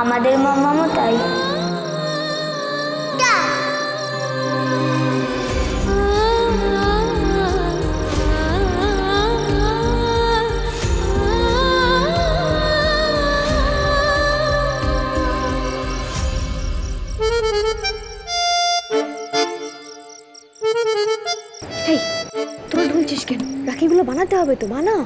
আমাদের মামামও তাই। তোরা ঢুলছিস কেন? রাখিগুলো বানাতে হবে তো, বানা।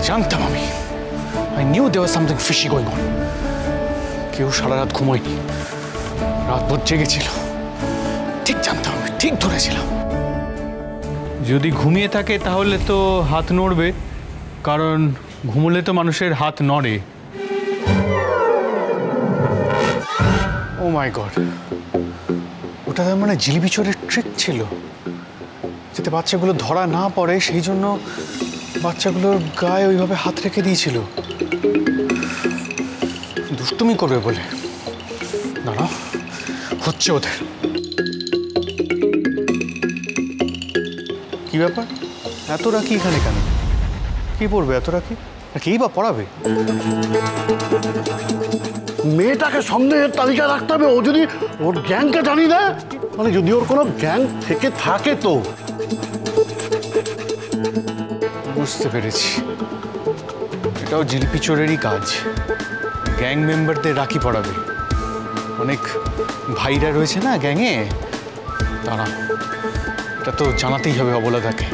জানতাম আমি। I knew there was something fishy going on. কেউ সারা রাত ঘুমোয়নি, রাতভর জেগেছিল। ঠিক জানতাম, আমি ঠিক ধরেছিলাম। যদি ঘুমিয়ে থাকে তাহলে তো হাত নড়বে, কারণ ঘুমোলে তো মানুষের হাত নড়ে। ও মাই গড, ওটা তার মানে জিলিপি চোরের ট্রিক ছিল, যাতে বাচ্চাগুলো ধরা না পড়ে সেই জন্য বাচ্চাগুলোর গায়ে ওইভাবে হাত রেখে দিয়েছিল, দুষ্টুমি করবে বলে। দাঁড়াও, হচ্ছে ওদের। কি ব্যাপার, এত রাখি এখানে কেন? কি পড়বে এত রাখি? কেই বা পড়াবে? মেয়েটাকে সন্দেহের তালিকা রাখতে হবে। ও যদি ওর গ্যাংকে জানিয়ে দেয়, মানে যদি ওর কোনো গ্যাং থেকে থাকে তো। বুঝতে পেরেছি, এটাও জিলিপি চোরেরই কাজ। গ্যাং মেম্বারদের রাখি পড়াবে। অনেক ভাইরা রয়েছে না গ্যাংয়ে, তারা। এটা তো জানাতেই হবে অবলাদাকে।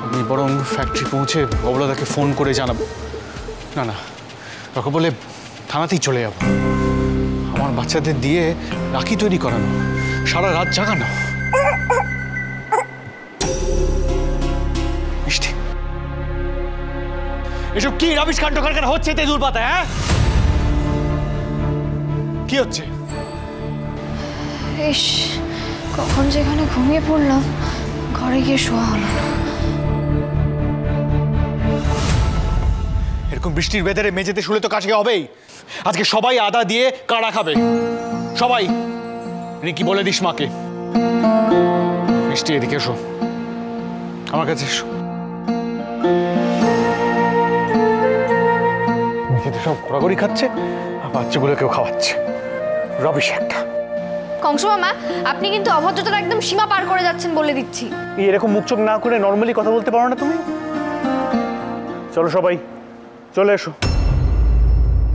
আমি বরং ফ্যাক্টরি পৌঁছে অবলাদাকে ফোন করে জানাবো। না না, কাকে বলে থানাতেই চলে যাব। আমার বাচ্চাদের দিয়ে রাখি তৈরি করানো, সারা রাত জাগানো। মিষ্টি, এসব কি রাবিশ কাণ্ড কারখানা হচ্ছে তেঁতুল পাতা? হ্যাঁ, কি হচ্ছে? ইস, কখন যেখানে ঘুমিয়ে পড়লাম, ঘরে গিয়ে শোয়া হলো না। এরকম বৃষ্টির ভেতরে মেঝেতে শুলে তো কাশি হবেই। আজকে সবাই আদা দিয়ে কাড়া খাবে, সবাই। রিকি বলে দিস মাকে। মিষ্টি, এদিকে এসো, আমার কাছে এসো। মেঝেতে সব ঘোরাঘুরি খাচ্ছে আর বাচ্চাগুলোকেও খাওয়াচ্ছে। রবিশ একটা। কংস মামা, আপনি কিন্তু অভদ্রতার একদম সীমা পার করে যাচ্ছেন বলে দিচ্ছি। এরকম মুখ চোখ না করে নর্মালি কথা বলতে পারো না তুমি? চলো সবাই, চলে এসো।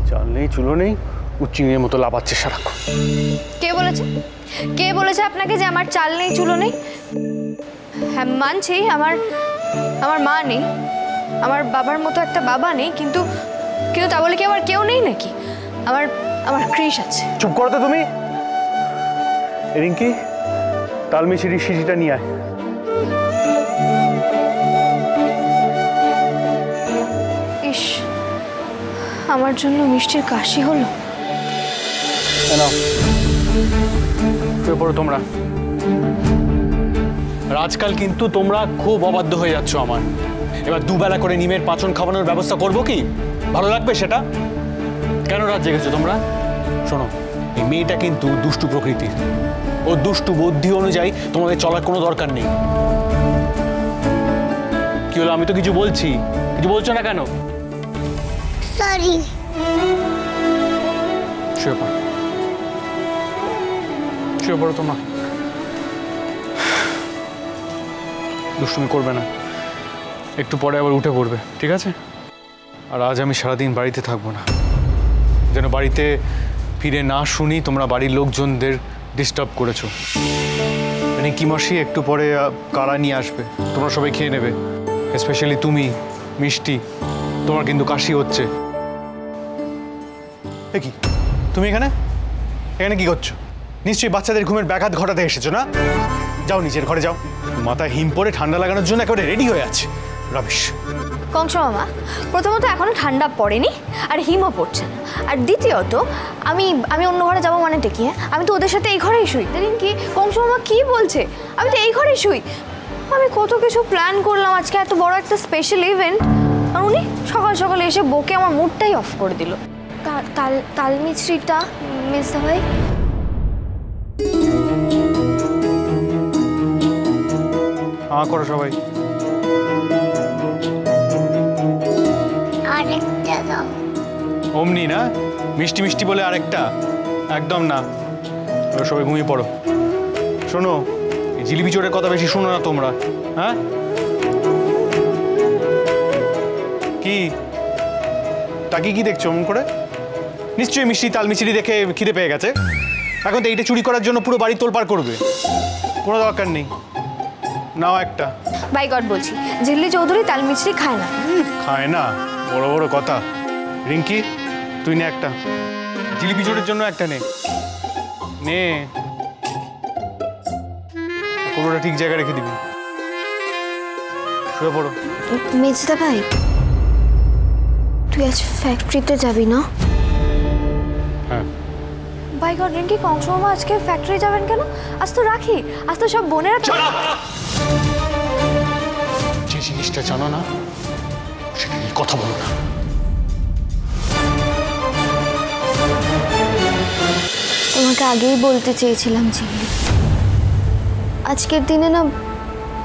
চাল নেই, চুলো নেই, উচ্চিংড়ির মতো লাফাচ্ছে সারাক্ষণ। কে বলেছে? কে বলেছে আপনাকে যে আমার চাল নেই, চুলো নেই? হ্যাঁ, মানছি আমার মা নেই, আমার বাবার মতো একটা বাবা নেই, কিন্তু তা বলে কি আমার কেউ নেই নাকি? আমার ক্রিশ আছে। চুপ করো তো তুমি। রিঙ্কি, তালমিছিরি সিঁড়িটা নিয়ে আয়। ইস, আমার জন্য মিষ্টির কাশি হলো। শুয়ে পড়ো তোমরা। আর আজকাল কিন্তু তোমরা খুব অবাধ্য হয়ে যাচ্ছ আমার। এবার দুবেলা করে নিমের পাচন খাওয়ানোর ব্যবস্থা করবো কি? ভালো লাগবে সেটা? কেন রাত জেগেছো তোমরা? শোনো, এই মেয়েটা কিন্তু দুষ্টু প্রকৃতির। ও দুষ্টু বুদ্ধি অনুযায়ী তোমাদের চলার কোনো দরকার নেই। কি হলো? আমি তো কিছু বলছি, কিছু বলছো না কেন? সরি। শুয়ে পড়ো, শুয়ে পড়ো তোমরা। দুষ্টুমি করবে না, একটু পরে আবার উঠে পড়বে, ঠিক আছে? আর আজ আমি সারাদিন বাড়িতে থাকবো না, যেন বাড়িতে ফিরে না শুনি তোমরা বাড়ির লোকজনদের ডিস্টার্ব করেছো। মানে কি মাসি একটু পরে কাড়া নিয়ে আসবে, তোমরা সবাই খেয়ে নেবে। স্পেশালি তুমি, মিষ্টি, তোমার কিন্তু কাশি হচ্ছে। কি তুমি এখানে এখানে কি করছো? নিশ্চয়ই বাচ্চাদের ঘুমের ব্যাঘাত ঘটাতে এসেছো না? যাও নিজের ঘরে যাও। মাথায় হিম পরে ঠান্ডা লাগানোর জন্য একেবারে রেডি হয়ে আছে। রাবিশ। কংস মামা, প্রথমত এখনো ঠান্ডা পড়েনি আর হিমও পড়ছে না, আর দ্বিতীয়ত আমি অন্য ঘরে যাবো মানে কি? হ্যাঁ, আমি তো ওদের সাথে এই ঘরেই শুই। কি কংস মামা কি বলছে? আমি তো এই ঘরেই শুই। আমি কত কিছু প্ল্যান করলাম আজকে, এত বড় একটা স্পেশাল ইভেন্ট, আর উনি সকাল সকালে এসে বকে আমার মুডটাই অফ করে দিল। তাল মিছরিটা মিস ভাই। করো সবাই। আরেকটা দাও। অমনি না, মিষ্টি মিষ্টি বলে আরেকটা? একদম না, সবাই ঘুমিয়ে পড়ো। শোনো, এই জিলিপি চোরের কথা বেশি শোনো না তোমরা। হ্যাঁ কি তাকে কি দেখছো অমন করে? নিশ্চয়ই মিষ্টি তাল মিষ্টি দেখে খিদে পেয়ে গেছে। এখন তো এইটা চুরি করার জন্য পুরো বাড়ি তোলপাড় করবে, কোনো দরকার নেই। নাও একটা। বাই গড বলছি, ঝিল্লি চৌধুরী তাল মিছরি খায় না। খায় না? বড় বড় কথা। রিঙ্কি, তুই নে একটা, জিলিপি চোরের জন্য একটা নে। নে, কোনোটা ঠিক জায়গায় রেখে দিবি। শুয়ে পড়ো। মেজদা ভাই, তুই আজ ফ্যাক্টরিতে যাবি না? হ্যাঁ। বাই গড রিঙ্কি, কংস মামা আজকে ফ্যাক্টরি যাবেন কেন? আজ তো রাখি, আজ তো সব বোনেরা। যে জিনিসটা জানো না সেটা নিয়ে কথা বলো না। তোমাকে আগেই বলতে চেয়েছিলাম ঝিল্লি, আজকের দিনে না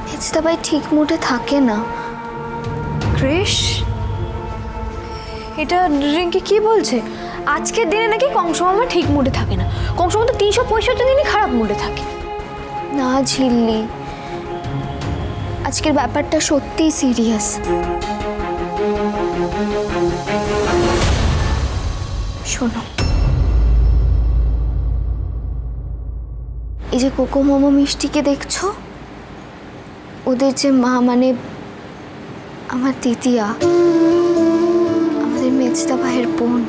মেজদা ভাই ঠিক মুডে থাকে না। ক্রিশ, এটা রিঙ্কি কি বলছে? আজকের দিনে নাকি কংস মামা ঠিক মুডে থাকে না? কংস মামা তো 365 দিনই খারাপ মুডে থাকে। না ঝিল্লি, আজকের ব্যাপারটা সত্যিই সিরিয়াস। শোনো, এই যে কোকো মোমো মিষ্টিকে দেখছো, ওদের যে মা মানে আমার দিদিয়া, আমাদের মেজদা ভাইয়ের বোন,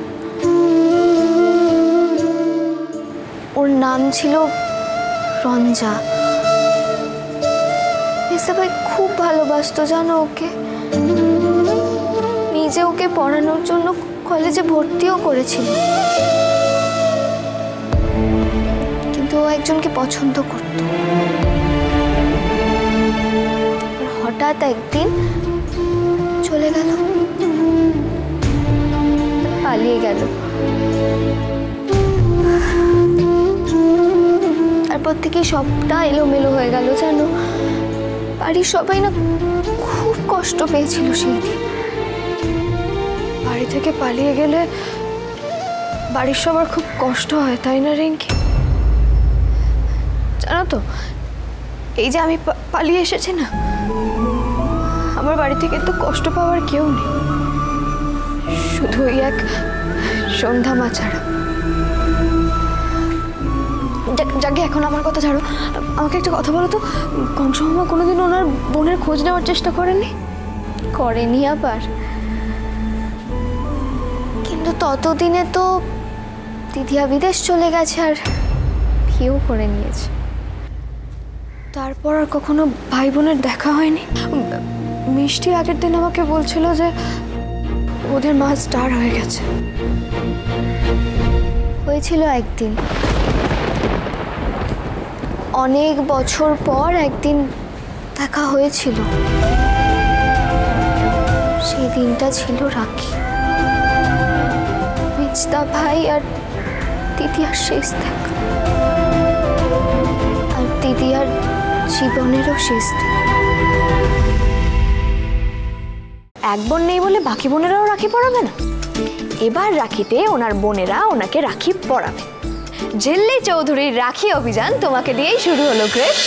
ওর নাম ছিল রঞ্জা। মেজদা ভাই খুব ভালোবাসতো জানো ওকে, নিজে ওকে পড়ানোর জন্য কলেজে ভর্তিও করেছিল, কিন্তু ও একজনকে পছন্দ করত। হঠাৎ একদিন চলে গেল, পালিয়ে গেল। তারপর থেকে সবটা এলোমেলো হয়ে গেল জানো। বাড়ির সবাই না খুব কষ্ট পেয়েছিল সেই দিন। বাড়ি থেকে পালিয়ে গেলে বাড়ির সবার খুব কষ্ট হয়, তাই না রিঙ্কি? জানো তো, এই যে আমি পালিয়ে এসেছি না, আমার বাড়ি থেকে তো কষ্ট পাওয়ার কেউ নেই, শুধু ওই এক সন্ধ্যা মা ছাড়া। যাকে এখন আমার কথা ছাড়ো, আমাকে একটা কথা বলো তো, কংস মামা কোনোদিন ওনার বোনের খোঁজ নেওয়ার চেষ্টা করেননি? করেনি আবার, কিন্তু ততদিনে তো দিদিয়া বিদেশ চলে গেছে আর বিয়েও করে নিয়েছে। তারপর আর কখনো ভাই বোনের দেখা হয়নি। মিষ্টি আগের দিন আমাকে বলছিল যে ওদের মা স্টার হয়ে গেছে। হয়েছিল একদিন, অনেক বছর পর একদিন দেখা হয়েছিল। সেই দিনটা ছিল রাখি, মেজদা ভাই আর দিদিয়ার শেষ দেখা, আর দিদিয়ার জীবনেরও শেষ দিন। এক বোন নেই বলে বাকি বোনেরাও রাখি পরাবে না? এবার রাখিতে ওনার বোনেরা ওনাকে রাখি পরাবে। ঝিল্লি চৌধুরীর রাখি অভিযান তোমাকে দিয়েই শুরু হলো ক্রেশ।